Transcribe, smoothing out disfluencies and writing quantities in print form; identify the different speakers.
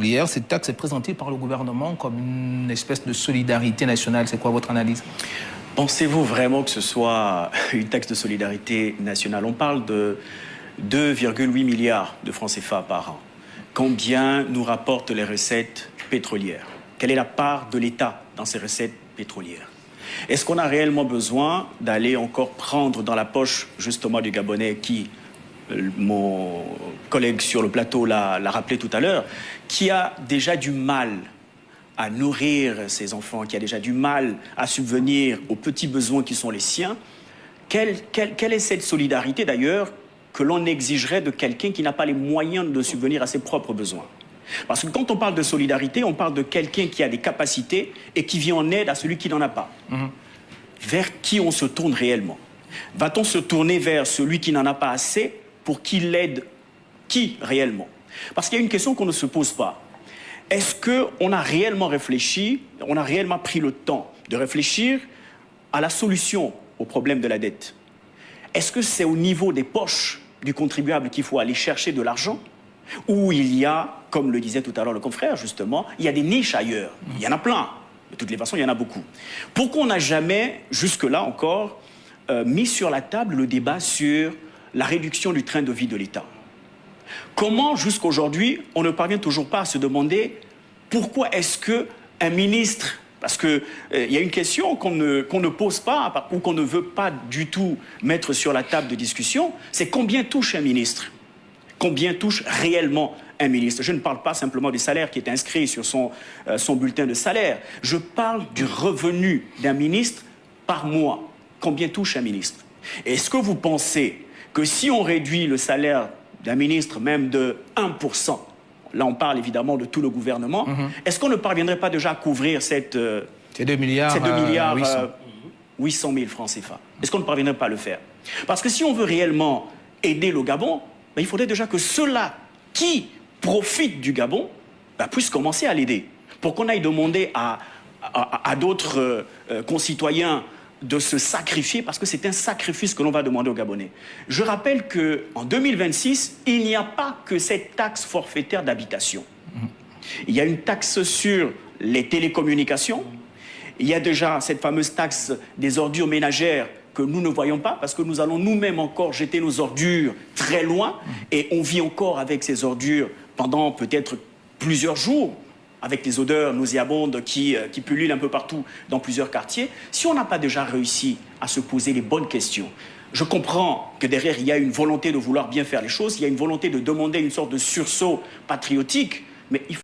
Speaker 1: Hier, cette taxe est présentée par le gouvernement comme une espèce de solidarité nationale. C'est quoi votre analyse?
Speaker 2: Pensez-vous vraiment que ce soit une taxe de solidarité nationale? On parle de 2,8 milliards de francs CFA par an. Combien nous rapportent les recettes pétrolières? Quelle est la part de l'État dans ces recettes pétrolières? Est-ce qu'on a réellement besoin d'aller encore prendre dans la poche justement du Gabonais qui, mon collègue sur le plateau l'a rappelé tout à l'heure, qui a déjà du mal à nourrir ses enfants, qui a déjà du mal à subvenir aux petits besoins qui sont les siens? Quelle est cette solidarité d'ailleurs que l'on exigerait de quelqu'un qui n'a pas les moyens de subvenir à ses propres besoins? Parce que quand on parle de solidarité, on parle de quelqu'un qui a des capacités et qui vient en aide à celui qui n'en a pas. Vers qui on se tourne réellement? Va-t-on se tourner vers celui qui n'en a pas assez pour qu'il l'aide? Qui réellement? Parce qu'il y a une question qu'on ne se pose pas. Est-ce qu'on a réellement réfléchi, on a réellement pris le temps de réfléchir à la solution au problème de la dette? Est-ce que c'est au niveau des poches du contribuable qu'il faut aller chercher de l'argent? Ou il y a, comme le disait tout à l'heure le confrère justement, il y a des niches ailleurs. Il y en a plein. De toutes les façons, il y en a beaucoup. Pourquoi on n'a jamais, jusque-là encore, mis sur la table le débat sur la réduction du train de vie de l'État? Comment, jusqu'à aujourd'hui, on ne parvient toujours pas à se demander pourquoi est-ce qu'un ministre... Parce qu'il y a une question qu'on ne pose pas ou qu'on ne veut pas du tout mettre sur la table de discussion, c'est combien touche un ministre? Combien touche réellement un ministre? Je ne parle pas simplement du salaire qui est inscrit sur son bulletin de salaire. Je parle du revenu d'un ministre par mois. Combien touche un ministre? Est-ce que vous pensez que si on réduit le salaire d'un ministre même de 1%, là on parle évidemment de tout le gouvernement, est-ce qu'on ne parviendrait pas déjà à couvrir ces 2 milliards 800 000 francs CFA? Est-ce qu'on ne parviendrait pas à le faire? Parce que si on veut réellement aider le Gabon, il faudrait déjà que ceux-là qui profitent du Gabon puissent commencer à l'aider. Pour qu'on aille demander à d'autres concitoyens de se sacrifier, parce que c'est un sacrifice que l'on va demander aux Gabonais. Je rappelle qu'en 2026, il n'y a pas que cette taxe forfaitaire d'habitation. Il y a une taxe sur les télécommunications. Il y a déjà cette fameuse taxe des ordures ménagères que nous ne voyons pas, parce que nous allons nous-mêmes encore jeter nos ordures très loin, et on vit encore avec ces ordures pendant peut-être plusieurs jours, avec des odeurs nauséabondes qui pullulent un peu partout dans plusieurs quartiers. Si on n'a pas déjà réussi à se poser les bonnes questions, je comprends que derrière il y a une volonté de vouloir bien faire les choses, il y a une volonté de demander une sorte de sursaut patriotique, mais il faut